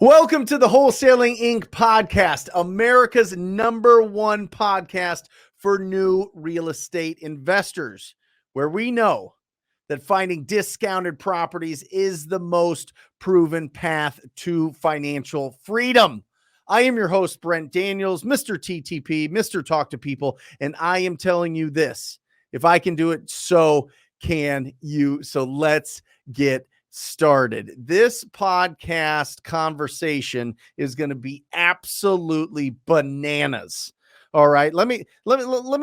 Welcome to the Wholesaling Inc. podcast, America's #1 podcast for new real estate investors, where we know that finding discounted properties is the most proven path to financial freedom. I am your host, Brent Daniels, Mr. TTP, Mr. Talk to People, and I am telling you this. If I can do it, so can you. So let's get started. This podcast conversation is going to be absolutely bananas. All right, let me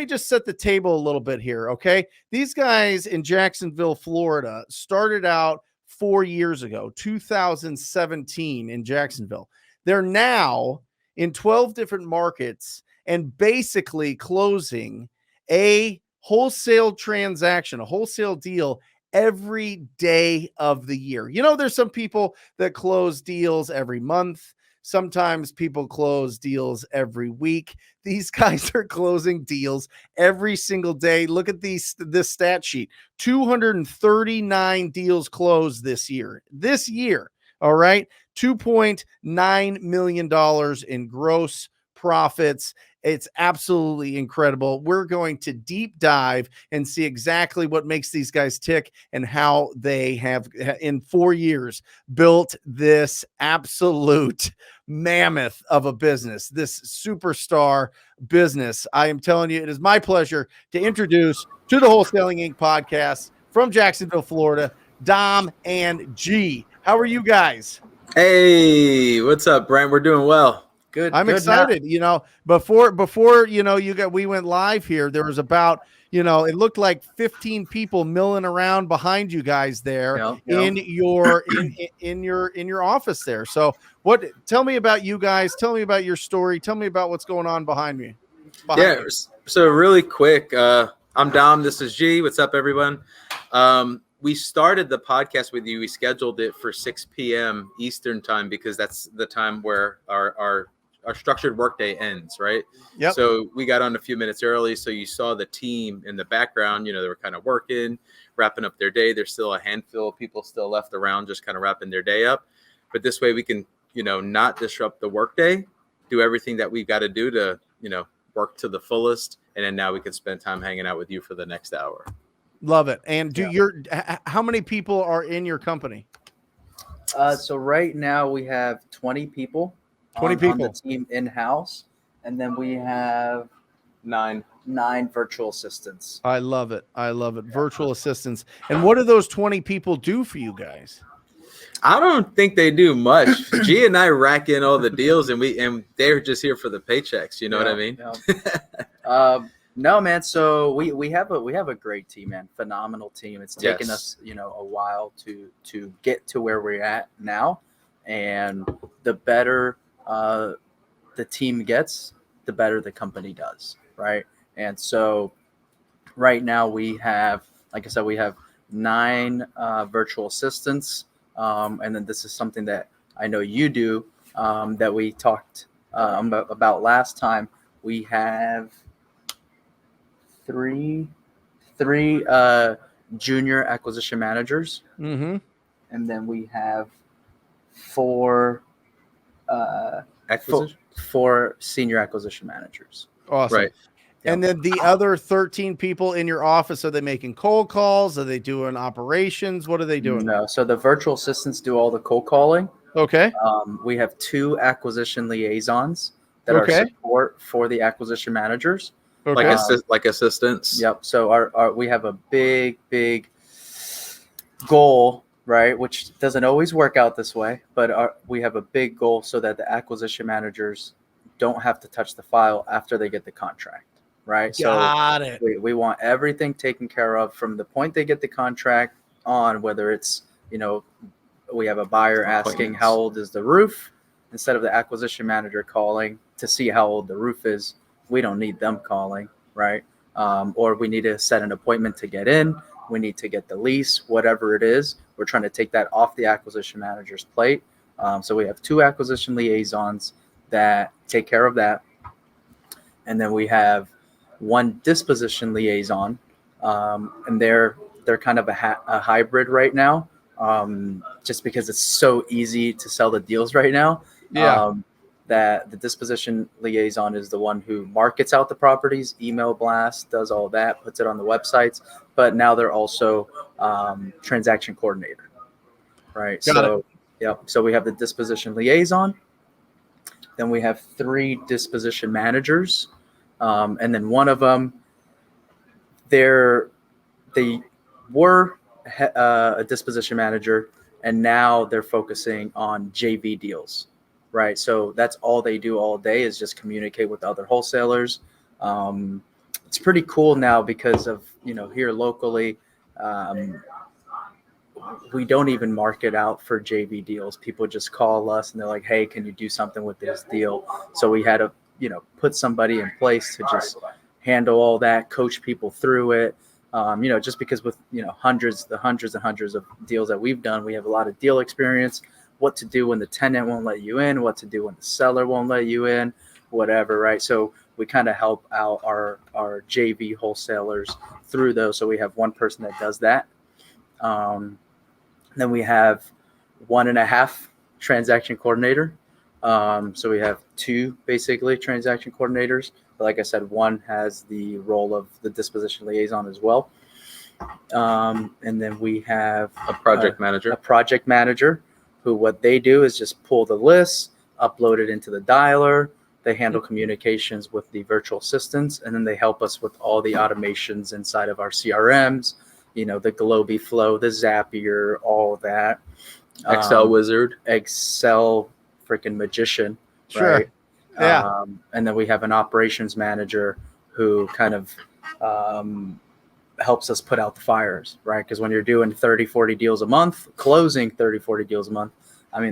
just set the table a little bit here, okay? These guys in Jacksonville, Florida started out 4 years ago, 2017 in Jacksonville. They're now in 12 different markets and basically closing a wholesale transaction, a wholesale deal every day of the year. You know, there's some people that close deals every month. Sometimes people close deals every week. These guys are closing deals every single day. Look at this stat sheet. 239 deals closed this year. All right. $2.9 million in gross profits. It's absolutely incredible. We're going to deep dive and see exactly what makes these guys tick and how they have, in 4 years, built this absolute mammoth of a business, this superstar business. I am telling you, it is my pleasure to introduce to the Wholesaling Inc. podcast from Jacksonville, Florida, Dom and G. How are you guys? Hey, what's up, Brent? We're doing well. Good. I'm excited. You know, before we went live here, there was about, it looked like 15 people milling around behind you guys there in your office there. So tell me about you guys, tell me about your story, tell me about what's going on behind me. So really quick, I'm Dom, this is G. What's up, everyone? We started the podcast with you. We scheduled it for 6 p.m. Eastern time because that's the time where our structured workday ends, right? Yep. So we got on a few minutes early. So you saw the team in the background, they were kind of working, wrapping up their day. There's still a handful of people still left around just kind of wrapping their day up. But this way we can, not disrupt the workday, do everything that we've got to do to, work to the fullest. And then now we can spend time hanging out with you for the next hour. Love it. And how many people are in your company? So right now we have 20 people. 20 people on the team in-house, and then we have nine virtual assistants. I love it. Virtual assistants. And what do those 20 people do for you guys? I don't think they do much. G and I rack in all the deals, and they're just here for the paychecks. You know what I mean? Yeah. No, man. So we have a great team, man. Phenomenal team. It's taken us, a while to get to where we're at now, and the better the team gets, the better the company does, right? And so right now we have, like I said, we have 9 virtual assistants, and then this is something that I know you do, that we talked about last time. We have three junior acquisition managers, and then we have 4 senior acquisition managers. Awesome. Right. And then the other 13 people in your office, are they making cold calls? Are they doing operations? What are they doing? No. So the virtual assistants do all the cold calling. Okay. We have 2 acquisition liaisons that are support for the acquisition managers. Okay. Like assistants. Yep. So we have a big goal, right? Which doesn't always work out this way, but we have a big goal so that the acquisition managers don't have to touch the file after they get the contract, right? Got it. We want everything taken care of from the point they get the contract on, whether it's, we have a buyer asking how old is the roof, instead of the acquisition manager calling to see how old the roof is. We don't need them calling, right? Or we need to set an appointment to get in. We need to get the lease, whatever it is. We're trying to take that off the acquisition manager's plate. So we have 2 acquisition liaisons that take care of that. And then we have 1 disposition liaison. And they're kind of a hybrid right now. just because it's so easy to sell the deals right now. Yeah. That the disposition liaison is the one who markets out the properties, email blast, does all that, puts it on the websites. But now they're also transaction coordinator, right? Got it. Yep. So we have the disposition liaison. Then we have 3 disposition managers, and then one of them, they were a disposition manager, and now they're focusing on JV deals, right? So that's all they do all day is just communicate with other wholesalers. It's pretty cool now because of, here locally, we don't even market out for JV deals. People just call us and they're like, hey, can you do something with this deal? So we had to, put somebody in place to just handle all that, coach people through it. Just because with, hundreds and hundreds of deals that we've done, we have a lot of deal experience, what to do when the tenant won't let you in, what to do when the seller won't let you in, whatever, right? So we kind of help out our JV wholesalers through those. So we have one person that does that. Then we have 1.5 transaction coordinator. So we have 2 basically transaction coordinators. But like I said, one has the role of the disposition liaison as well. And then we have A project manager. A project manager who what they do is just pull the list, upload it into the dialer. They handle communications with the virtual assistants, and then they help us with all the automations inside of our CRMs, the Globy Flow, the Zapier, all of that. Excel wizard. Excel freaking magician. Sure. Right? Yeah. And then we have an operations manager who kind of helps us put out the fires, right? Because when you're doing 30, 40 deals a month, closing 30, 40 deals a month,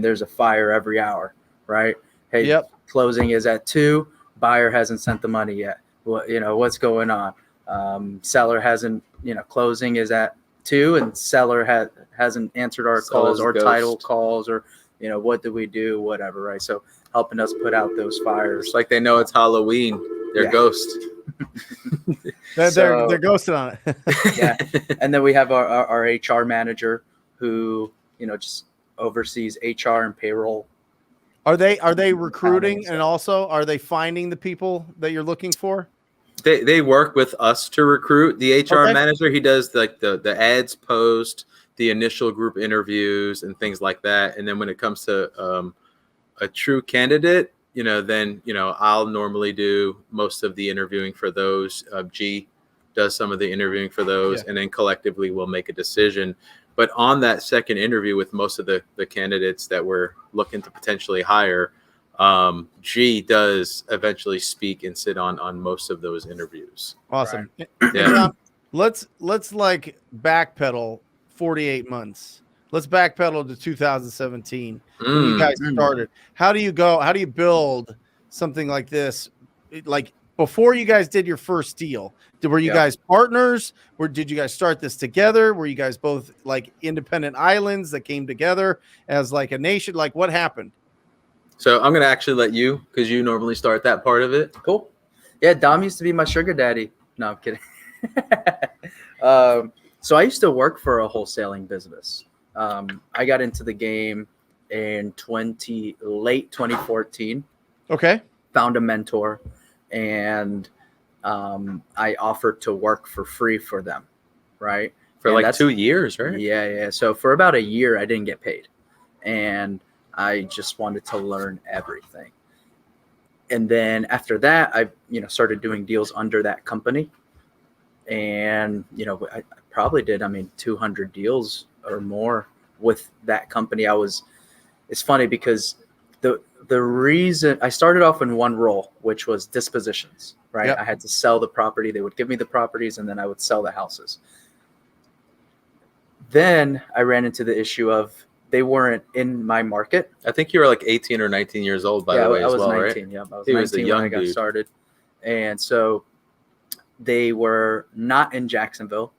there's a fire every hour, right? Hey, Yep. Closing is at 2, buyer hasn't sent the money yet. What's going on? Seller hasn't, closing is at 2 and seller hasn't answered our calls or title calls or, what do we do? Whatever, right? So helping us put out those fires. It's like they know it's Halloween. They're ghost. They're ghosted on it. Yeah. And then we have our HR manager who, just oversees HR and payroll. Are they recruiting, and also are they finding the people that you're looking for? They work with us to recruit. The HR manager, he does like the ads post, the initial group interviews and things like that. And then when it comes to a true candidate, then I'll normally do most of the interviewing for those. G does some of the interviewing for those, and then collectively we'll make a decision. But on that second interview with most of the candidates that we're looking to potentially hire, G does eventually speak and sit on most of those interviews. Awesome. Right. Yeah. Let's like backpedal 48 months. Let's backpedal to 2017 when you guys started. How do you build something like this? Like before you guys did your first deal, were you guys partners? Did you guys start this together? Were you guys both like independent islands that came together as like a nation? Like what happened? So I'm going to actually let you, because you normally start that part of it. Cool. Yeah. Dom used to be my sugar daddy. No, I'm kidding. So I used to work for a wholesaling business. I got into the game in late 2014. Okay. Found a mentor, and I offered to work for free for them, right? For like 2 years, right? Yeah. So for about a year, I didn't get paid, and I just wanted to learn everything. And then after that, I started doing deals under that company, and I probably did 200 deals or more with that company. It's funny because the reason I started off in one role, which was dispositions, right? Yep. I had to sell the property. They would give me the properties, and then I would sell the houses. Then I ran into the issue of they weren't in my market. I think you were like 18 or 19 years old, by the way, as well, 19, right? Yeah, I was 19 when I got started. And so they were not in Jacksonville,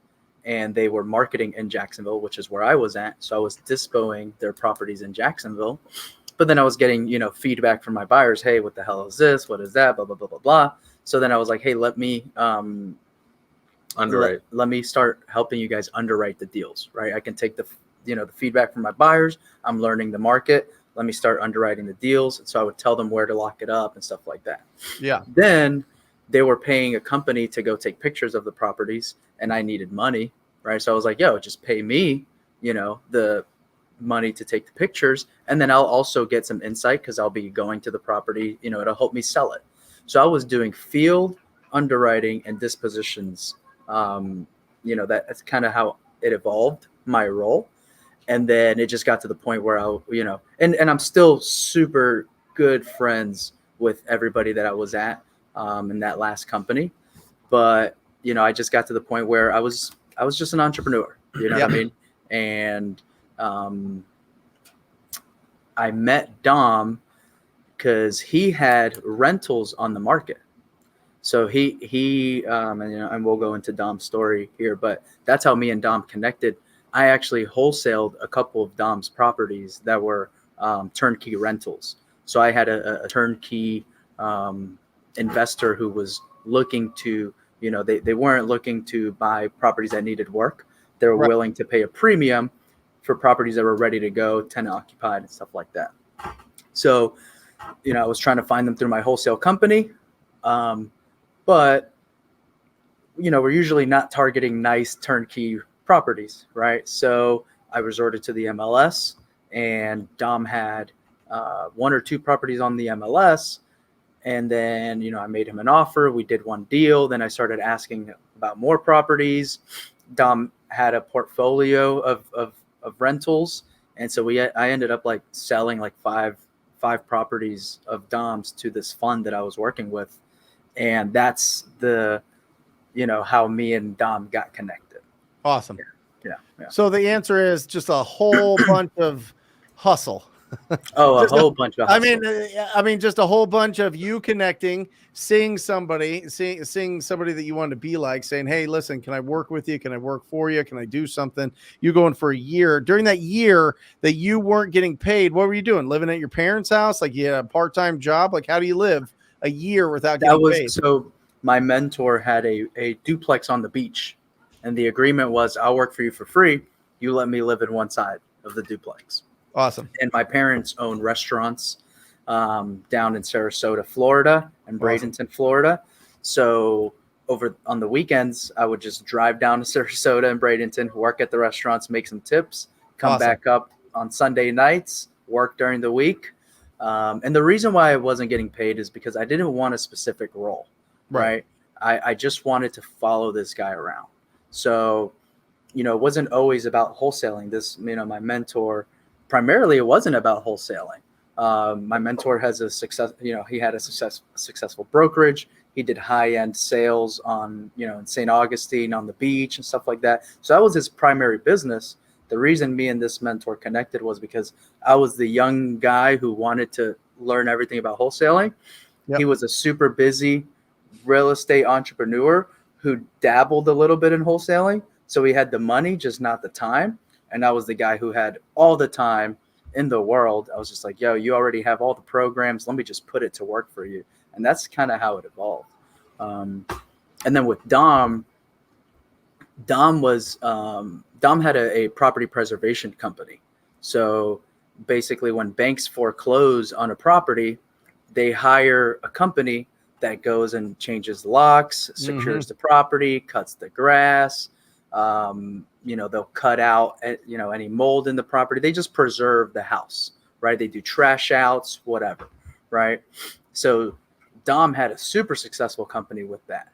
and they were marketing in Jacksonville, which is where I was at. So I was dispoing their properties in Jacksonville. But then I was getting, feedback from my buyers. Hey, what the hell is this? What is that? Blah, blah, blah, blah, blah. So then I was like, hey, let me underwrite. Let me start helping you guys underwrite the deals, right? I can take the feedback from my buyers. I'm learning the market. Let me start underwriting the deals. So I would tell them where to lock it up and stuff like that. Yeah. Then they were paying a company to go take pictures of the properties, and I needed money, right? So I was like, yo, just pay me, the money to take the pictures, and then I'll also get some insight because I'll be going to the property, it'll help me sell it. So I was doing field underwriting and dispositions. That's kind of how it evolved, my role. And then it just got to the point where and I'm still super good friends with everybody that I was at in that last company. But, I just got to the point where I was just an entrepreneur, what I mean? And I met Dom because he had rentals on the market. So he and we'll go into Dom's story here, but that's how me and Dom connected. I actually wholesaled a couple of Dom's properties that were turnkey rentals. So I had a turnkey investor who was looking to, they weren't looking to buy properties that needed work. They were willing to pay a premium for properties that were ready to go, tenant occupied and stuff like that. So, I was trying to find them through my wholesale company. But, we're usually not targeting nice turnkey properties, right? So I resorted to the MLS, and Dom had 1 or 2 properties on the MLS. And then, I made him an offer. We did one deal. Then I started asking about more properties. Dom had a portfolio of rentals. And so I ended up like selling like five properties of Dom's to this fund that I was working with. And that's how me and Dom got connected. Awesome. Yeah. So the answer is just a whole bunch of hustle. Oh, a whole bunch of hustle. I mean, just a whole bunch of you connecting, seeing somebody that you want to be like, saying, hey, listen, can I work with you? Can I work for you? Can I do something? You going for a year. During that year that you weren't getting paid, what were you doing? Living at your parents' house? Like you had a part-time job? Like how do you live a year without getting paid? So my mentor had a duplex on the beach, and the agreement was I'll work for you for free. You let me live in one side of the duplex. Awesome. And my parents own restaurants down in Sarasota, Florida, and Bradenton, Florida. So over on the weekends, I would just drive down to Sarasota and Bradenton, work at the restaurants, make some tips, come back up on Sunday nights, work during the week. And the reason why I wasn't getting paid is because I didn't want a specific role, right? I just wanted to follow this guy around. So, it wasn't always about wholesaling. My mentor, primarily it wasn't about wholesaling. My mentor has a success, he had a successful brokerage. He did high-end sales on, in St. Augustine on the beach and stuff like that. So that was his primary business. The reason me and this mentor connected was because I was the young guy who wanted to learn everything about wholesaling. Yep. He was a super busy real estate entrepreneur who dabbled a little bit in wholesaling. So he had the money, just not the time. And I was the guy who had all the time in the world. I was just like, yo, you already have all the programs. Let me just put it to work for you. And that's kind of how it evolved. And then with Dom had a property preservation company. So basically when banks foreclose on a property, they hire a company that goes and changes locks, secures the property, cuts the grass. They'll cut out, any mold in the property. They just preserve the house, right? They do trash outs, whatever, right? So Dom had a super successful company with that.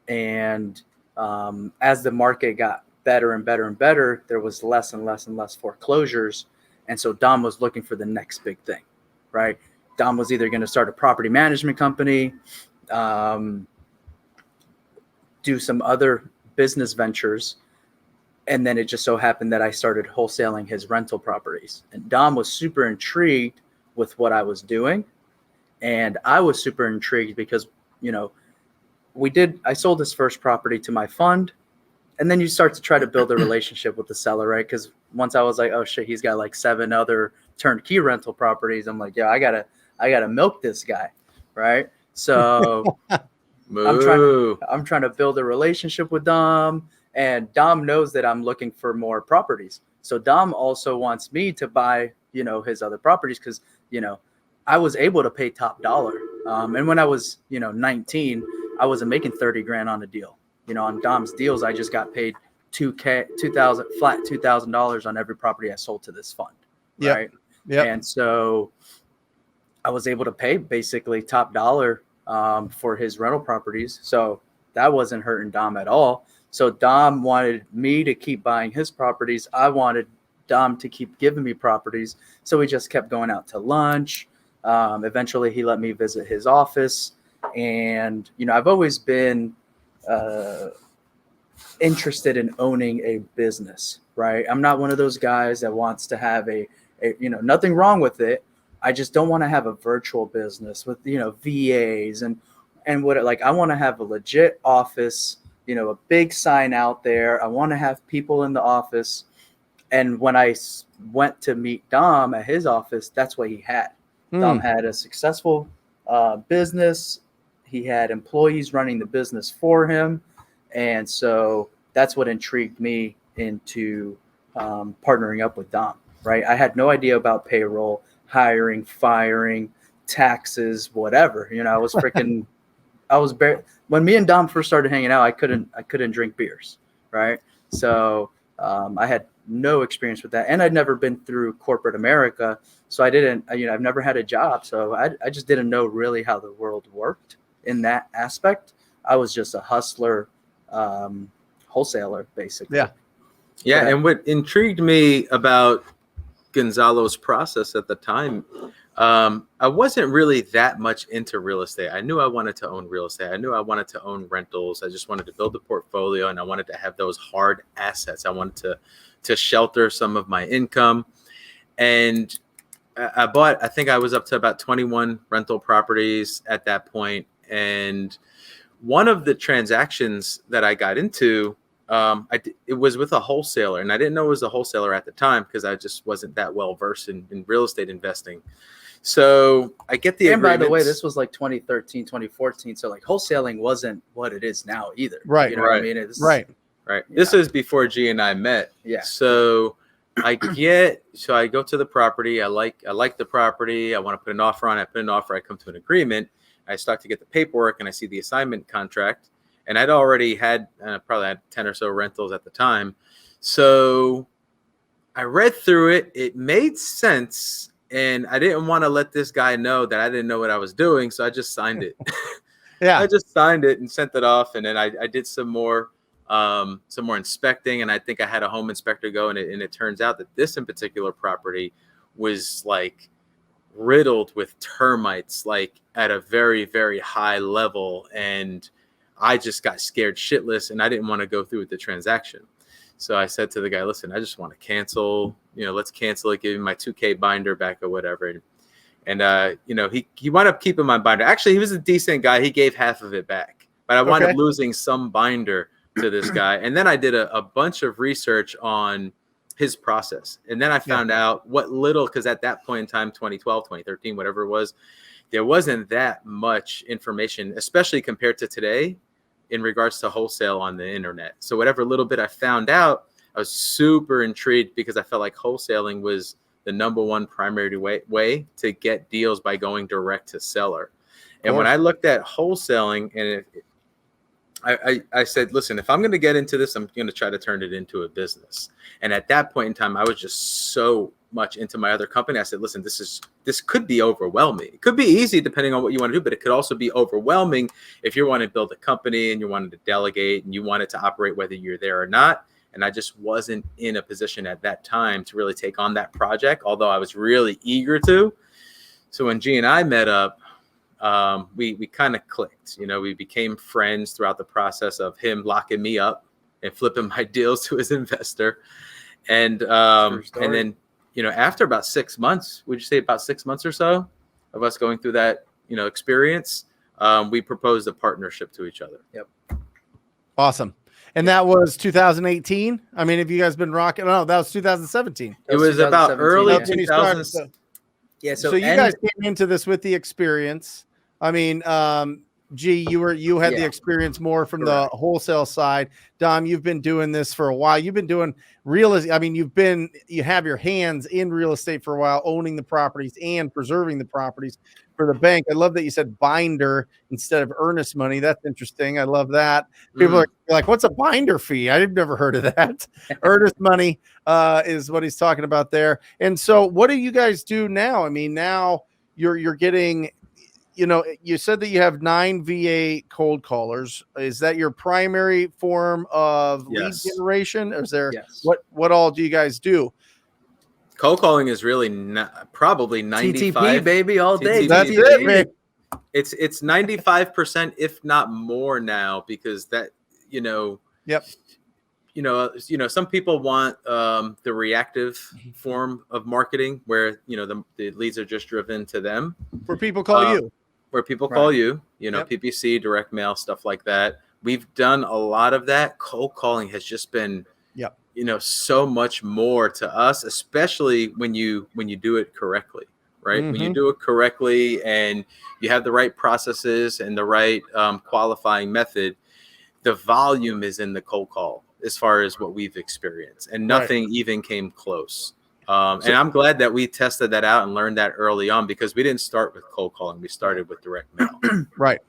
And as the market got better and better and better, there was less and less and less foreclosures. And so Dom was looking for the next big thing, right? Dom was either going to start a property management company, do some other business ventures. And then it just so happened that I started wholesaling his rental properties. And Dom was super intrigued with what I was doing. And I was super intrigued because, I sold his first property to my fund. And then you start to try to build a relationship with the seller, right? Because once I was like, oh shit, he's got like 7 other turnkey rental properties. I'm like, yeah, I gotta milk this guy, right? So I'm trying to build a relationship with Dom, and Dom knows that I'm looking for more properties. So Dom also wants me to buy, you know, his other properties because, you know, I was able to pay top dollar. And when I was, you know, 19, I wasn't making 30 grand on a deal. You know, on Dom's deals, I just got paid $2,000 on every property I sold to this fund. Right. Yep. And so I was able to pay basically top dollar for his rental properties. So that wasn't hurting Dom at all. So Dom wanted me to keep buying his properties. I wanted Dom to keep giving me properties. So we just kept going out to lunch. Eventually he let me visit his office. And, you know, I've always been interested in owning a business, right? I'm not one of those guys that wants to have a you know, nothing wrong with it. I just don't want to have a virtual business with, you know, VAs and what, like, I want to have a legit office, you know, a big sign out there. I want to have people in the office. And when I went to meet Dom at his office, that's what he had. Dom had a successful business. He had employees running the business for him. And so that's what intrigued me into partnering up with Dom, right? I had no idea about payroll, hiring, firing, taxes, whatever. You know, I was freaking, when me and Dom first started hanging out, I couldn't drink beers, right? So I had no experience with that. And I'd never been through corporate America. So I didn't, you know, I've never had a job. So I just didn't know really how the world worked in that aspect. I was just a hustler, wholesaler, basically. Yeah. And what intrigued me about Gonzalo's process at the time, I wasn't really that much into real estate. I knew I wanted to own real estate. I knew I wanted to own rentals. I just wanted to build a portfolio, and I wanted to have those hard assets. I wanted to shelter some of my income. And I think I was up to about 21 rental properties at that point. And one of the transactions that I got into, it was with a wholesaler, and I didn't know it was a wholesaler at the time because I just wasn't that well versed in real estate investing. So I get the agreements. And by the way, this was like 2013, 2014. So like wholesaling wasn't what it is now either. Right. You know what I mean? Right. Yeah. This is before G and I met. Yeah. So I go to the property. I like the property. I want to put an offer on it. I put an offer. I come to an agreement. I start to get the paperwork, and I see the assignment contract. And I'd already had probably had 10 or so rentals at the time. So I read through it. It made sense. And I didn't want to let this guy know that I didn't know what I was doing. So I just signed it. Yeah. I just signed it and sent it off. And then I did some more inspecting. And I think I had a home inspector go. And it turns out that this in particular property was like riddled with termites, like at a very, very high level. And I just got scared shitless, and I didn't want to go through with the transaction. So I said to the guy, listen, I just want to cancel, you know, let's cancel it, give me my 2K binder back or whatever. And you know, he wound up keeping my binder. Actually, he was a decent guy. He gave half of it back, but I wound up losing some binder to this guy. And then I did a bunch of research on his process. And then I found out what little, because at that point in time, 2012, 2013, whatever it was, there wasn't that much information, especially compared to today, in regards to wholesale on the internet. So whatever little bit I found out, I was super intrigued because I felt like wholesaling was the number one primary way to get deals by going direct to seller. And when I looked at wholesaling, and I said, listen, if I'm going to get into this, I'm going to try to turn it into a business. And at that point in time, I was just so much into my other company. I said, listen, this could be overwhelming. It could be easy depending on what you want to do, but it could also be overwhelming if you want to build a company and you wanted to delegate and you wanted to operate whether you're there or not. And I just wasn't in a position at that time to really take on that project, although I was really eager to. So when G and I met up, we kind of clicked. You know, we became friends throughout the process of him locking me up and flipping my deals to his investor. And then, you know, after about 6 months, would you say about 6 months or so of us going through that, you know, experience, we proposed a partnership to each other. Yep. Awesome. And that was 2018. I mean, have you guys been rocking? No, that was 2017. It was about early 2000s. Yeah. So you guys came into this with the experience. I mean, G, you had the experience more from the wholesale side. Dom, you've been doing this for a while. You've been doing I mean, you have your hands in real estate for a while, owning the properties and preserving the properties for the bank. I love that you said binder instead of earnest money. That's interesting. I love that. People are like, what's a binder fee? I've never heard of that. Earnest money is what he's talking about there. And so what do you guys do now? I mean, now you're getting, you said that you have 9 VA cold callers. Is that your primary form of lead generation? Or is there what all do you guys do? Cold calling is really probably 95 TTP, baby, all day. TTP, That's it, man. It's 95%, if not more now, because that, some people want the reactive form of marketing where, the leads are just driven to them. Where people call you. Where people call you, PPC, direct mail, stuff like that. We've done a lot of that. Cold calling has just been, so much more to us, especially when you do it correctly, right? When you do it correctly and you have the right processes and the right qualifying method, the volume is in the cold call as far as what we've experienced, and nothing even came close. And I'm glad that we tested that out and learned that early on, because we didn't start with cold calling. We started with direct mail. Right.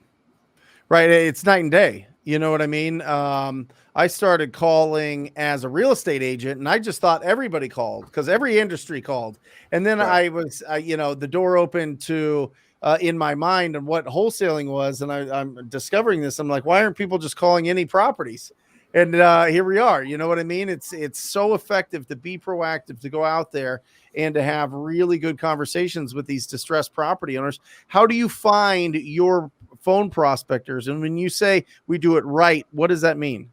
It's night and day. You know what I mean? I started calling as a real estate agent, and I just thought everybody called because every industry called. And then I was, the door opened to, in my mind, and what wholesaling was. And I'm discovering this. I'm like, why aren't people just calling any properties? And here we are. You know what I mean? It's so effective to be proactive, to go out there and to have really good conversations with these distressed property owners. How do you find your phone prospectors? And when you say we do it right, what does that mean?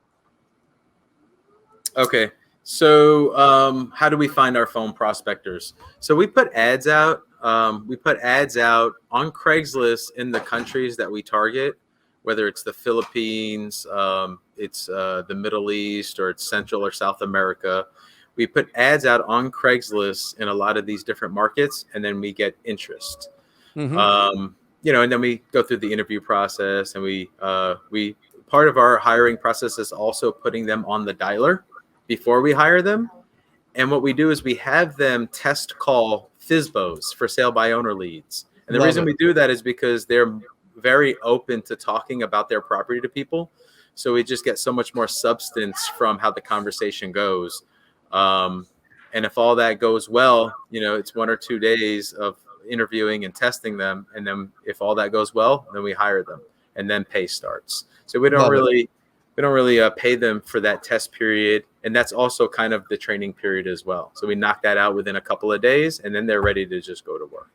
Okay. So how do we find our phone prospectors? So we put ads out. We put ads out on Craigslist in the countries that we target, whether it's the Philippines, it's the Middle East, or it's Central or South America. We put ads out on Craigslist in a lot of these different markets, and then we get interest. And then we go through the interview process, and we part of our hiring process is also putting them on the dialer before we hire them. And what we do is we have them test call FSBOs, for sale by owner leads. And the reason we do that is because they're very open to talking about their property to people. So we just get so much more substance from how the conversation goes. And if all that goes well, it's 1 or 2 days of interviewing and testing them. And then if all that goes well, then we hire them, and then pay starts. So we don't really pay them for that test period. And that's also kind of the training period as well. So we knock that out within a couple of days, and then they're ready to just go to work.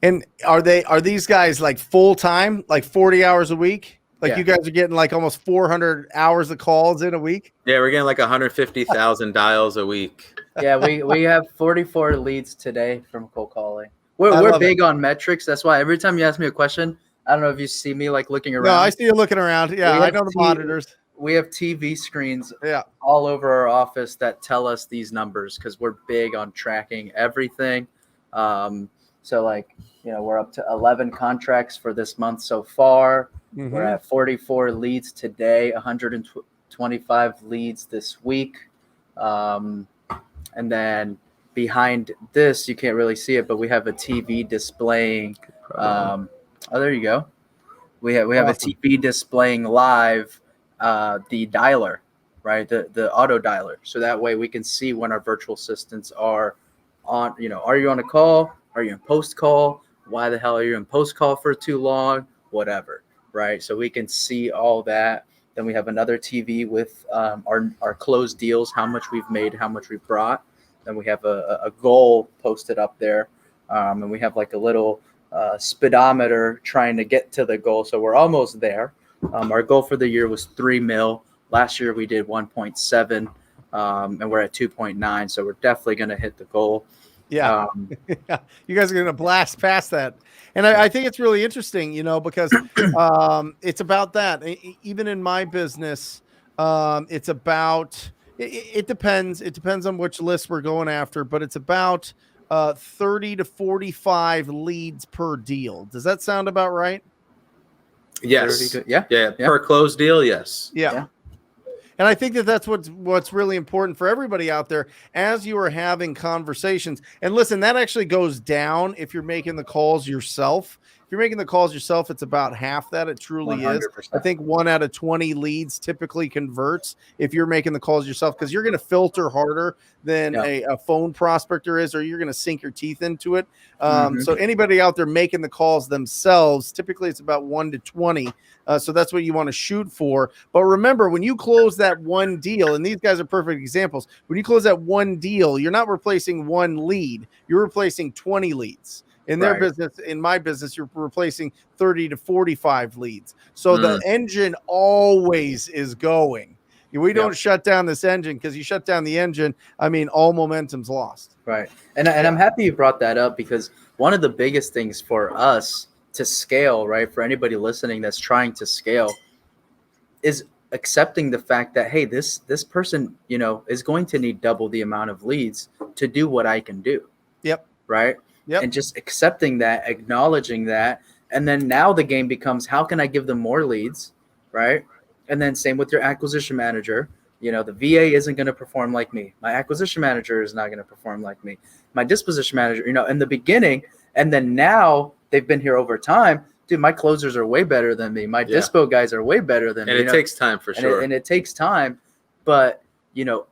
And are these guys like full time, like 40 hours a week? Like you guys are getting like almost 400 hours of calls in a week? Yeah, we're getting like 150,000 dials a week. Yeah, we have 44 leads today from cold calling. We're big on metrics. That's why every time you ask me a question, I don't know if you see me like looking around. No, I see you looking around. Yeah, I know the monitors. We have TV screens all over our office that tell us these numbers, because we're big on tracking everything. So we're up to 11 contracts for this month so far. We're at 44 leads today, 125 leads this week. And then behind this, you can't really see it, but we have a TV displaying. There you go. We have a TV displaying live the dialer, right? The auto dialer. So that way we can see when our virtual assistants are on, are you on a call? Are you in post call? Why the hell are you in post call for too long? Whatever, right? So we can see all that. Then we have another TV with our closed deals, how much we've made, how much we've brought. Then we have a goal posted up there. And we have like a little speedometer trying to get to the goal. So we're almost there. Our goal for the year was 3 mil. Last year we did 1.7, and we're at 2.9. So we're definitely going to hit the goal. Yeah. You guys are going to blast past that. And I think it's really interesting, because it's about that. Even in my business, it's about, it depends. It depends on which list we're going after, but it's about 30 to 45 leads per deal. Does that sound about right? Yes. 30 to, yeah. Yeah. Per close deal. Yes. Yeah. And I think that that's what's really important for everybody out there as you are having conversations. And listen, that actually goes down if you're making the calls yourself. If you're making the calls yourself, it's about half that. It truly 100%. is. I think 1 out of 20 leads typically converts if you're making the calls yourself, because you're going to filter harder than a phone prospector is, or you're going to sink your teeth into it. So anybody out there making the calls themselves, typically it's about 1 to 20. So that's what you want to shoot for. But remember, when you close that one deal, and these guys are perfect examples, when you close that one deal, you're not replacing one lead, you're replacing 20 leads. In their business, in my business, you're replacing 30 to 45 leads. So the engine always is going. We don't shut down this engine, because you shut down the engine, I mean, all momentum's lost. Right. And I'm happy you brought that up, because one of the biggest things for us to scale, right, for anybody listening that's trying to scale, is accepting the fact that, hey, this person, you know, is going to need double the amount of leads to do what I can do. Yep. Right. Yep. And just accepting that, acknowledging that. And then now the game becomes, how can I give them more leads? Right. And then same with your acquisition manager. You know, the VA isn't going to perform like me. My acquisition manager is not going to perform like me. My disposition manager, you know, in the beginning, and then now they've been here over time. Dude, my closers are way better than me. My dispo guys are way better than me. And it takes time for sure. And it takes time. But, you know,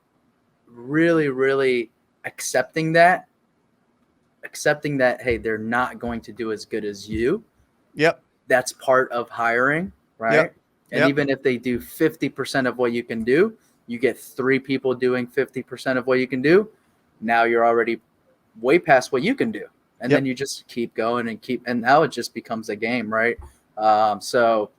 really, really accepting that, hey, they're not going to do as good as you. Yep. That's part of hiring, right? Yep. And even if they do 50% of what you can do, you get 3 people doing 50% of what you can do. Now you're already way past what you can do. And then you just keep going and now it just becomes a game, right? So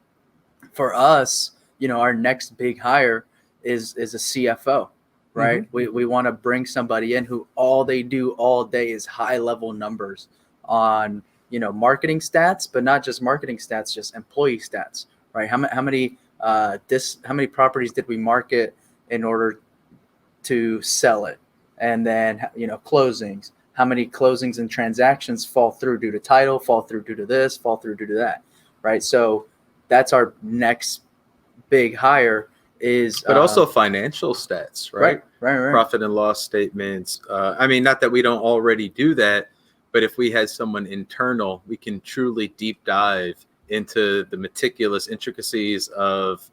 for us, you know, our next big hire is a CFO, right? We want to bring somebody in who all they do all day is high level numbers on, you know, marketing stats, but not just marketing stats, just employee stats, right? How many properties did we market in order to sell it? And then, you know, closings. How many closings and transactions fall through due to title, fall through due to this, fall through due to that, right? So that's our next big hire is. But also financial stats, right? Right. Profit and loss statements. I mean, not that we don't already do that, but if we had someone internal, we can truly deep dive into the meticulous intricacies of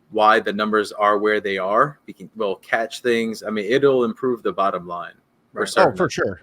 why the numbers are where they are. We'll catch things. I mean, it'll improve the bottom line. Oh, for sure.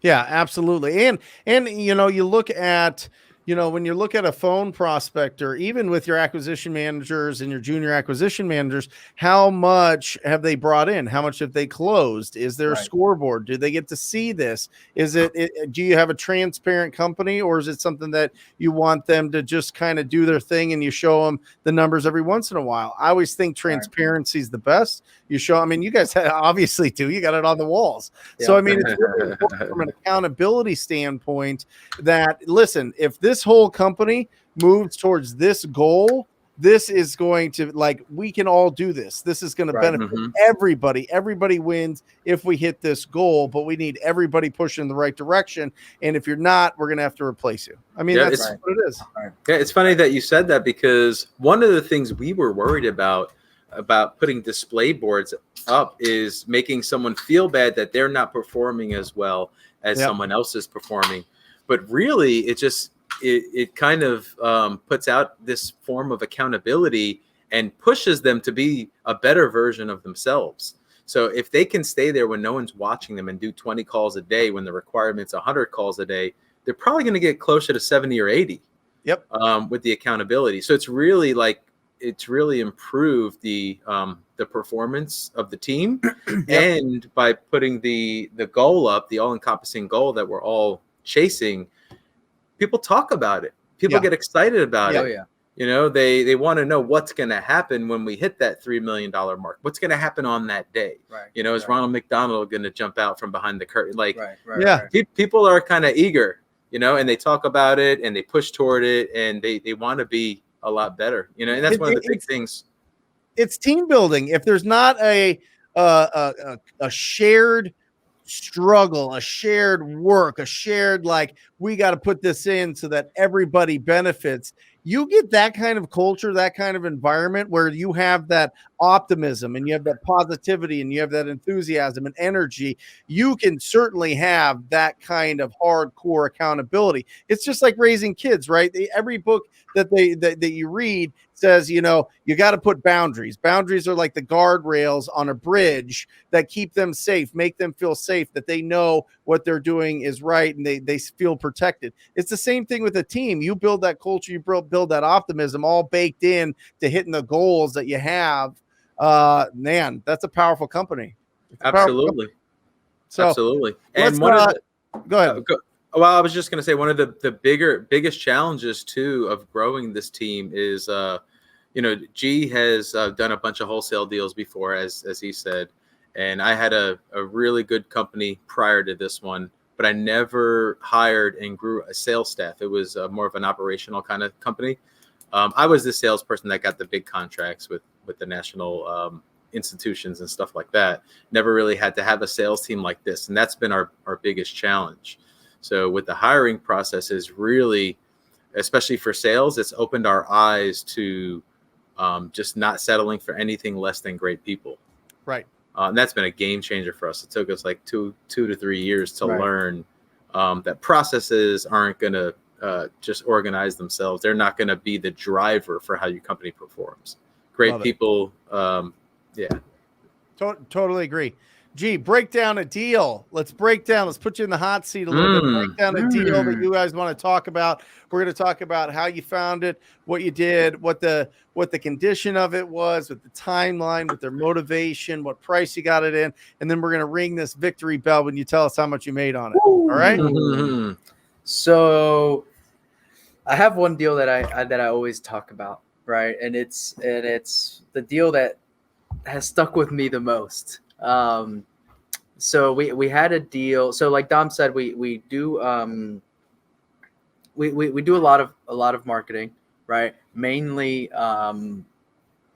Yeah, absolutely. And you know, you look at, you know, when you look at a phone prospector, even with your acquisition managers and your junior acquisition managers, how much have they brought in? How much have they closed? Is there a scoreboard? Do they get to see this? Is do you have a transparent company, or is it something that you want them to just kind of do their thing and you show them the numbers every once in a while? I always think transparency is the best. You show, I mean, you guys obviously do, you got it on the walls. So, I mean, it's really important from an accountability standpoint that, listen, if this whole company moves towards this goal, this is going to, like, we can all do this. This is going to benefit everybody. Everybody wins if we hit this goal, but we need everybody pushing in the right direction. And if you're not, we're going to have to replace you. I mean, that's what it is. Yeah, it's funny that you said that, because one of the things we were worried about putting display boards up is making someone feel bad that they're not performing as well as someone else is performing. But really, it kind of puts out this form of accountability and pushes them to be a better version of themselves. So if they can stay there when no one's watching them and do 20 calls a day when the requirement's 100 calls a day, they're probably going to get closer to 70 or 80. With the accountability. So it's really improved the performance of the team. And by putting the goal up, the all-encompassing goal that we're all chasing, people talk about it. People get excited about it. You know, they want to know what's going to happen when we hit that $3 million mark. What's going to happen on that day? You know, is Ronald McDonald going to jump out from behind the curtain? Like, people are kind of eager, you know, and they talk about it and they push toward it, and they want to be a lot better, you know, and that's one of the big things. It's team building. If there's not a shared struggle, a shared work, a shared, like, we got to put this in so that everybody benefits. You get that kind of culture, that kind of environment where you have that optimism and you have that positivity and you have that enthusiasm and energy. You can certainly have that kind of hardcore accountability. It's just like raising kids, right? Every book that you read says, you got to put boundaries. Boundaries are like the guardrails on a bridge that keep them safe, make them feel safe, that they know what they're doing is right and they feel protected. It's the same thing with a team. You build that culture, you build that optimism, all baked in to hitting the goals that you have. Man, that's a powerful company. Absolutely. So absolutely. And one of the, go ahead. Well, I was just going to say one of the biggest challenges too of growing this team is, G has done a bunch of wholesale deals before, as he said, and I had a really good company prior to this one, but I never hired and grew a sales staff. It was more of an operational kind of company. I was the salesperson that got the big contracts with the national institutions and stuff like that. Never really had to have a sales team like this, and that's been our biggest challenge. So with the hiring process is really, especially for sales, it's opened our eyes to just not settling for anything less than great people. Right. And that's been a game changer for us. It took us like two to 3 years to learn that processes aren't going to just organize themselves. They're not going to be the driver for how your company performs. Great people. Totally agree. Gee, break down a deal. Let's put you in the hot seat a little bit. Break down a deal that you guys want to talk about. We're going to talk about how you found it, what you did, what the condition of it was, with the timeline, with their motivation, what price you got it in, and then we're going to ring this victory bell when you tell us how much you made on it. All right? Mm-hmm. So I have one deal that I always talk about, right? And it's the deal that has stuck with me the most. So we had a deal. So like Dom said, we do we do a lot of marketing, right? Mainly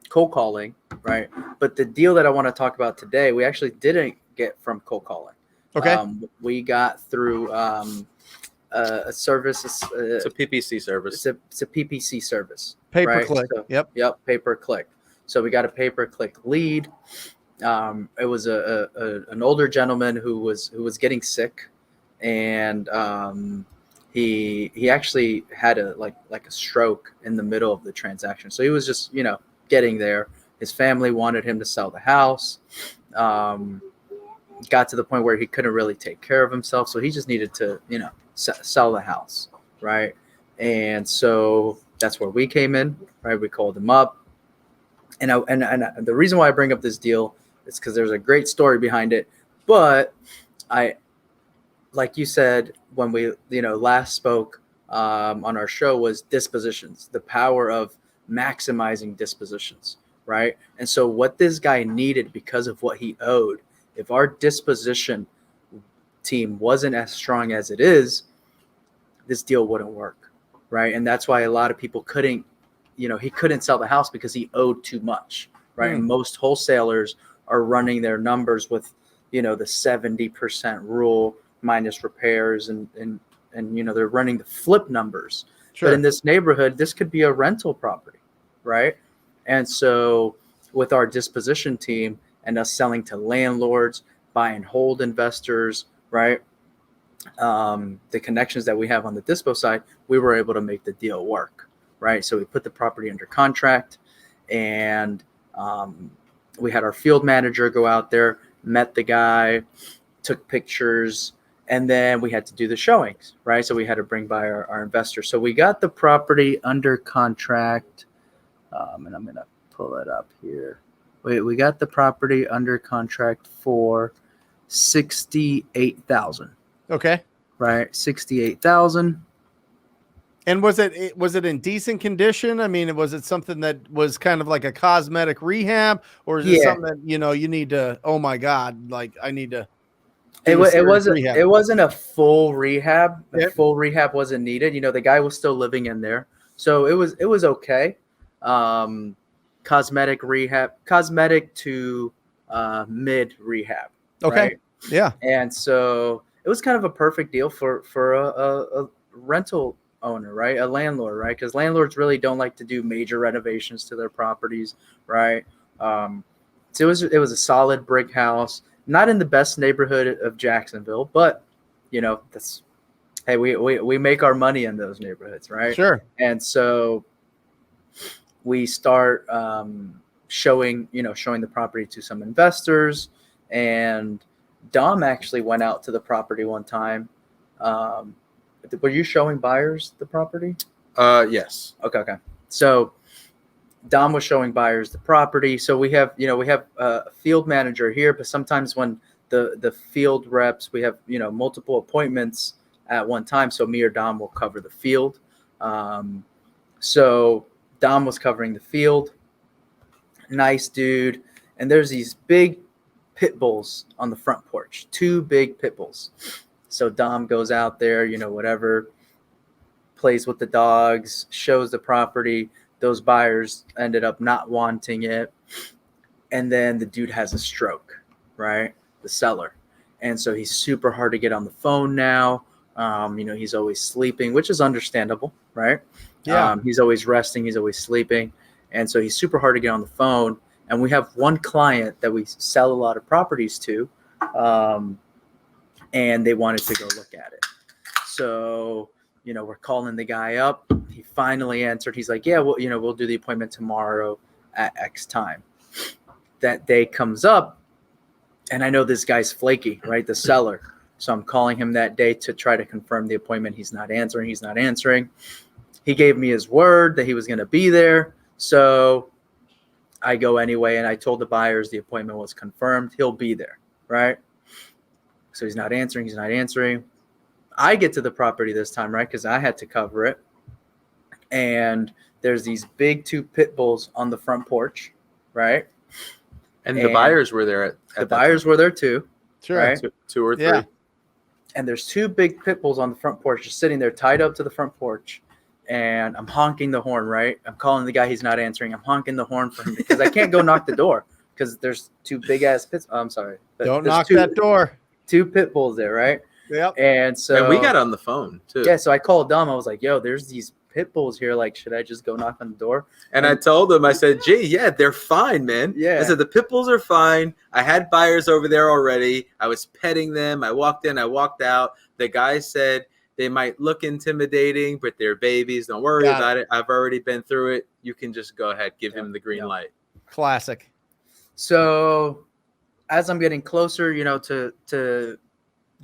cold calling, right? But the deal that I want to talk about today, we actually didn't get from cold calling. Okay. We got through a service. It's a PPC service. It's a PPC service. Pay-per-click. Right? So, Yep. Pay-per-click. So we got a pay-per-click lead. It was an older gentleman who was getting sick, and he actually had a stroke in the middle of the transaction. So he was just getting there. His family wanted him to sell the house. Got to the point where he couldn't really take care of himself, so he just needed to sell the house, right? And so that's where we came in, right? We called him up, and the reason why I bring up this deal is because there's a great story behind it. But like you said when we last spoke on our show, was dispositions, the power of maximizing dispositions, right? And so what this guy needed, because of what he owed, if our disposition team wasn't as strong as it is, this deal wouldn't work, right? And that's why a lot of people couldn't, he couldn't sell the house because he owed too much, right? And most wholesalers are running their numbers with, the 70% rule minus repairs, and they're running the flip numbers. Sure. But in this neighborhood, this could be a rental property, right? And so with our disposition team and us selling to landlords, buy and hold investors, right? The connections that we have on the dispo side, we were able to make the deal work, right? So we put the property under contract, and we had our field manager go out there, met the guy, took pictures, and then we had to do the showings, right? So we had to bring by our investor. So we got the property under contract, and I'm going to pull it up here. We got the property under contract for $68,000. Okay. Right, $68,000. And was it in decent condition? I mean, was it something that was kind of like a cosmetic rehab, or is it something that you need to? Oh my God! Like I need to. It wasn't a full rehab. A full rehab wasn't needed. The guy was still living in there, so it was okay. Cosmetic rehab, cosmetic to mid rehab. Okay. Right? Yeah. And so it was kind of a perfect deal for a rental owner, right? A landlord, right? Because landlords really don't like to do major renovations to their properties, right? So it was a solid brick house, not in the best neighborhood of Jacksonville, but that's, hey, we make our money in those neighborhoods, right? Sure. And so we start showing the property to some investors, and Dom actually went out to the property one time. Were you showing buyers the property? Yes. Okay. So Dom was showing buyers the property. So we have a field manager here, but sometimes when the field reps, we have multiple appointments at one time. So me or Dom will cover the field. So Dom was covering the field. Nice dude. And there's these big pit bulls on the front porch, 2 big pit bulls. So Dom goes out there, whatever, plays with the dogs, shows the property. Those buyers ended up not wanting it. And then the dude has a stroke, right? The seller. And so he's super hard to get on the phone now. He's always sleeping, which is understandable, right? Yeah. He's always resting. He's always sleeping. And so he's super hard to get on the phone. And we have one client that we sell a lot of properties to, and they wanted to go look at it. So, we're calling the guy up. He finally answered. He's like, yeah, well, we'll do the appointment tomorrow at X time. That day comes up, and I know this guy's flaky, right? The seller. So I'm calling him that day to try to confirm the appointment. He's not answering. He gave me his word that he was going to be there. So I go anyway, and I told the buyers the appointment was confirmed. He'll be there, right? So he's not answering. I get to the property this time, right? Because I had to cover it. And there's these big 2 pit bulls on the front porch, right? And the buyers were there at the buyers were there too. Sure. Right? 2 or 3. Yeah. And there's 2 big pit bulls on the front porch, just sitting there tied up to the front porch. And I'm honking the horn, right? I'm calling the guy. He's not answering. I'm honking the horn for him because I can't go knock the door because there's 2 big ass pits. Oh, I'm sorry. But Don't there's knock that door. 2 pit bulls there, right? Yep. And so And we got on the phone too. Yeah, so I called Dom. I was like, yo, there's these pit bulls here. Like, should I just go knock on the door? And I told him, I said, gee, yeah, they're fine, man. Yeah. I said, the pit bulls are fine. I had buyers over there already. I was petting them. I walked in, I walked out. The guy said they might look intimidating, but they're babies. Don't worry about it. I've already been through it. You can just go ahead. Give him the green light. Classic. So as I'm getting closer, to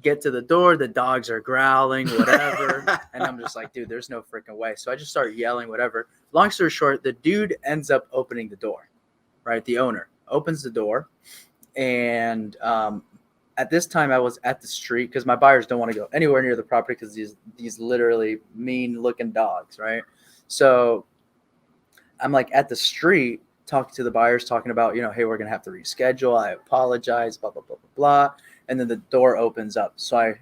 get to the door, the dogs are growling, whatever. And I'm just like, dude, there's no freaking way. So I just start yelling, whatever. Long story short, the dude ends up opening the door, right? The owner opens the door. And at this time, I was at the street because my buyers don't want to go anywhere near the property because these literally mean-looking dogs, right? So I'm like at the street talking to the buyers, talking about, hey, we're going to have to reschedule. I apologize, blah, blah, blah, blah, blah. And then the door opens up. So I,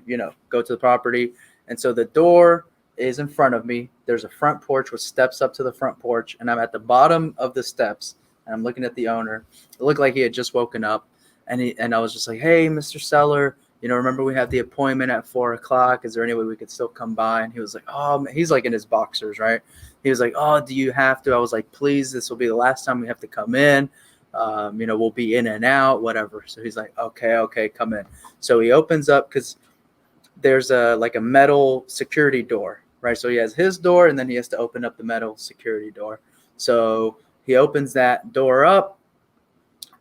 go to the property. And so the door is in front of me. There's a front porch with steps up to the front porch. And I'm at the bottom of the steps. And I'm looking at the owner. It looked like he had just woken up. And I was just like, hey, Mr. Seller, remember we have the appointment at 4:00. Is there any way we could still come by? And he was like, oh, he's like in his boxers, right? He was like, oh, do you have to? I was like, please, this will be the last time we have to come in. We'll be in and out, whatever. So he's like, okay, come in. So he opens up because there's a metal security door, right? So he has his door and then he has to open up the metal security door. So he opens that door up.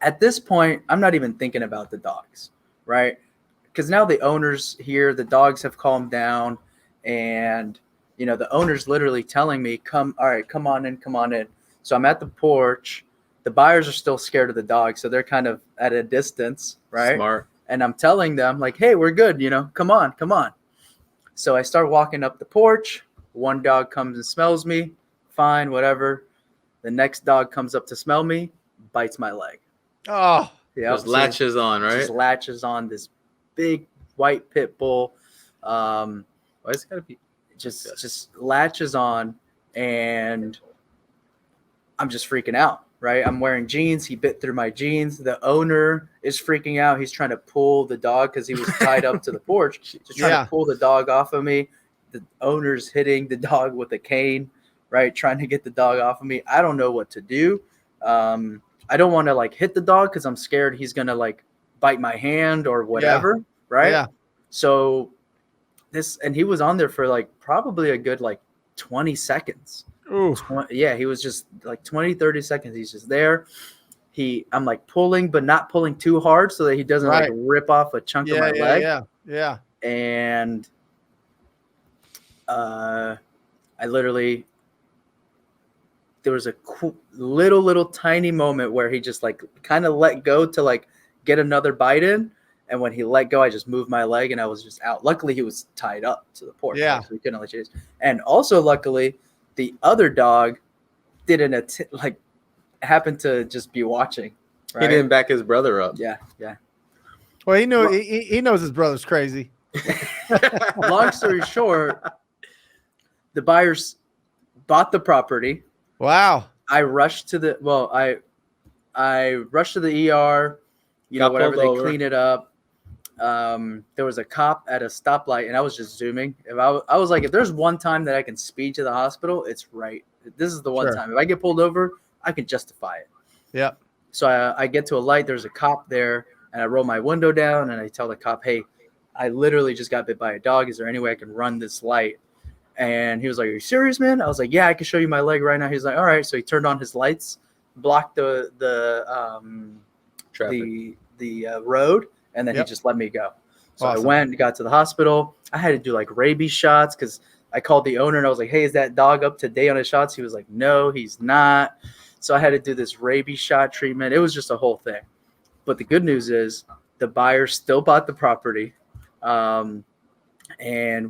At this point, I'm not even thinking about the dogs, right? Because now the owner's here, the dogs have calmed down, and the owner's literally telling me, come on in. So I'm at the porch. The buyers are still scared of the dog, so they're kind of at a distance, right? Smart. And I'm telling them, like, hey, we're good, come on. So I start walking up the porch. One dog comes and smells me. Fine, whatever. The next dog comes up to smell me, bites my leg. Oh, yeah. Just latches on, right? Just latches on this big white pit bull. Why is it gotta be? Just latches on, and I'm just freaking out, right? I'm wearing jeans. He bit through my jeans. The owner is freaking out. He's trying to pull the dog because he was tied up to the porch. Just trying to pull the dog off of me. The owner's hitting the dog with a cane, right? Trying to get the dog off of me. I don't know what to do. I don't want to like hit the dog because I'm scared he's going to like bite my hand or whatever, right? Yeah. So and he was on there for like probably a good like 20 seconds. Ooh. He was just like 20, 30 seconds. He's just there. I'm like pulling, but not pulling too hard so that he doesn't like rip off a chunk of my leg. Yeah. And I literally, there was a little tiny moment where he just like kind of let go to like get another bite in. And when he let go, I just moved my leg and I was just out. Luckily, he was tied up to the porch. Yeah. So he couldn't let chase. And also, luckily, the other dog didn't happened to just be watching. Right? He didn't back his brother up. Yeah. Well, he knows his brother's crazy. Long story short, the buyers bought the property. Wow. I rushed to the I rushed to the ER. Whatever, they clean it up. There was a cop at a stoplight, and I was just zooming. I was like, if there's one time that I can speed to the hospital, it's right. This is the one time. If I get pulled over, I can justify it. Yeah. So I get to a light. There's a cop there, and I roll my window down, and I tell the cop, hey, I literally just got bit by a dog. Is there any way I can run this light? And he was like, are you serious, man? I was like, yeah, I can show you my leg right now. He's like, all right. So he turned on his lights, blocked the road, and then he just let me go. So I went and got to the hospital. I had to do like rabies shots because I called the owner and I was like, hey, is that dog up to date on his shots? He was like, no, he's not. So I had to do this rabies shot treatment. It was just a whole thing. But the good news is the buyer still bought the property. And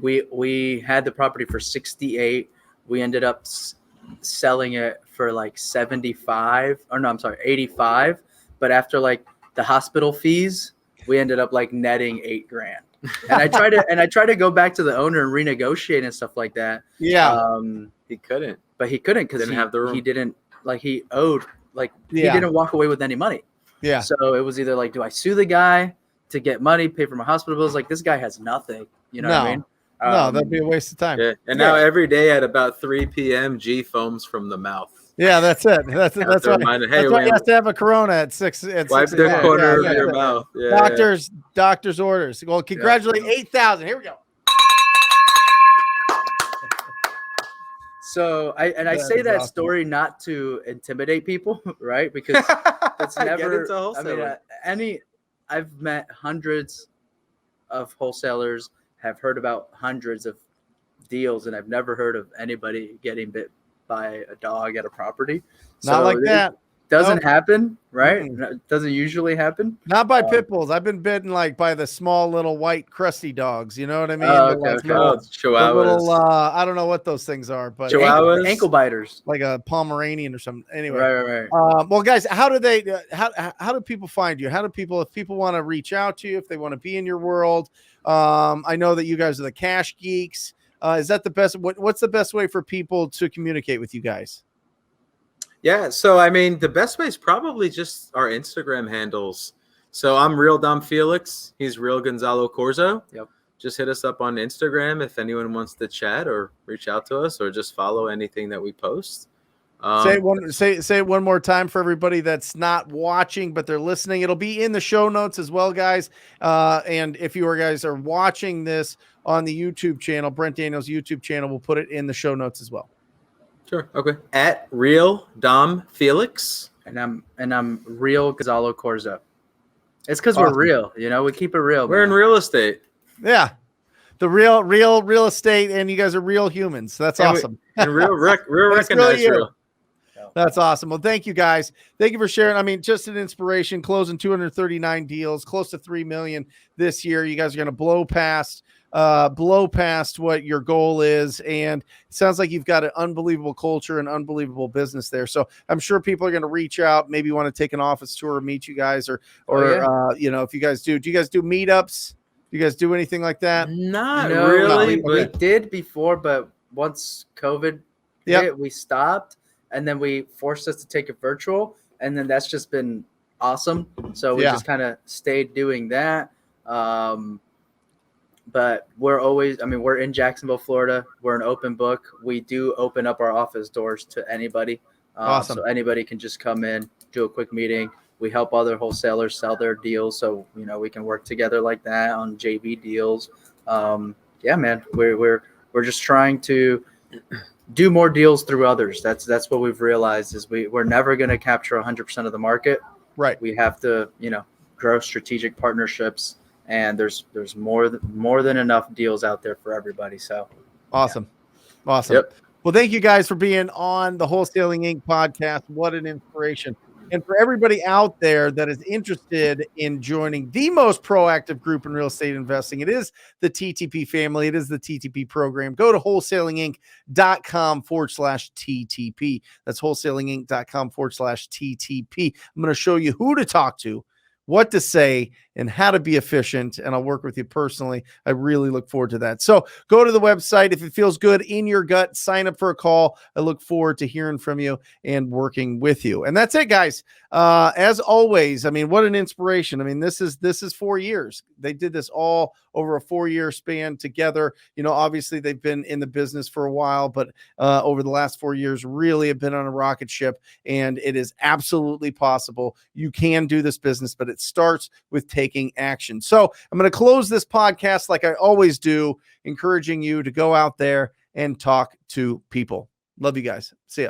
we had the property for 68. We ended up selling it for like 85. But after like the hospital fees, we ended up like netting $8,000. And I tried to go back to the owner and renegotiate and stuff like that. Yeah. He couldn't. But he couldn't because have the room. He didn't like he owed like he didn't walk away with any money. Yeah. So it was either like, do I sue the guy to get money, pay for my hospital bills? Like this guy has nothing. You know what I mean? No, that'd be a waste of time. Yeah. And now every day at about 3 p.m., G foams from the mouth. Yeah, that's it. That's right. That's why you have to have a Corona at 6. Wipe the corner of your mouth. Yeah. Doctor's orders. Well, congratulate 8,000. Here we go. So I say that awesome. Story not to intimidate people, right? Because it's never. I've met hundreds of wholesalers, have heard about hundreds of deals, and I've never heard of anybody getting bit by a dog at a property. Not like that. Doesn't happen, right? It doesn't usually happen. Not by pit bulls. I've been bitten like by the small little white crusty dogs. You know what I mean? Chihuahuas. I don't know what those things are, but Chihuahuas, ankle biters, like a Pomeranian or something. Anyway, right. Well, guys, how do people find you? If people want to reach out to you, if they want to be in your world? I know that you guys are the cash geeks. Is that the best? What's the best way for people to communicate with you guys? Yeah, so I mean, the best way is probably just our Instagram handles. So I'm Real Dom Felix. He's Real Gonzalo Corzo. Yep. Just hit us up on Instagram if anyone wants to chat or reach out to us or just follow anything that we post. Say it one more time for everybody that's not watching, but they're listening. It'll be in the show notes as well, guys. And if you guys are watching this on the YouTube channel, Brent Daniels YouTube channel, we'll put it in the show notes as well. Sure. Okay. At Real Dom Felix. And I'm Real Gonzalo Corzo. It's because we're real, we keep it real. We're in real estate. Yeah. The real estate, and you guys are real humans. That's awesome. And real recognized real. That's awesome. Well, thank you guys. Thank you for sharing. I mean, just an inspiration, closing 239 deals, close to 3 million this year. You guys are going to blow past what your goal is. And it sounds like you've got an unbelievable culture and unbelievable business there. So I'm sure people are going to reach out, maybe want to take an office tour or meet you guys or if you guys do you guys do meetups? Do you guys do anything like that? Not really. We did before, but once COVID hit, we stopped. And then we forced us to take it virtual. and then that's just been awesome. So we Yeah. just kind of stayed doing that. But we're always, I mean, we're in Jacksonville, Florida. We're an open book. We do open up our office doors to anybody. Awesome. So anybody can just come in, do a quick meeting. We help other wholesalers sell their deals. So, you know, we can work together like that on JV deals. Yeah, man, we're just trying to do more deals through others. That's what we've realized is we're never going to capture 100% of the market. Right. We have to, you know, grow strategic partnerships, and there's more than enough deals out there for everybody. So awesome. Yeah. Awesome. Yep. Well, thank you guys for being on the Wholesaling Inc. podcast. What an inspiration. And for everybody out there that is interested in joining the most proactive group in real estate investing, it is the TTP family. It is the TTP program. Go to wholesalinginc.com/TTP. That's wholesalinginc.com/TTP. I'm going to show you who to talk to, what to say, and how to be efficient. And I'll work with you personally. I really look forward to that. So go to the website. If it feels good in your gut, sign up for a call. I look forward to hearing from you and working with you. And that's it, guys. As always, I mean, what an inspiration. I mean, this is 4 years. They did this all over a 4-year span together. You know, obviously they've been in the business for a while, but over the last 4 years really have been on a rocket ship, and it is absolutely possible. You can do this business, but it starts with taking action. So I'm going to close this podcast like I always do, encouraging you to go out there and talk to people. Love you guys. See ya.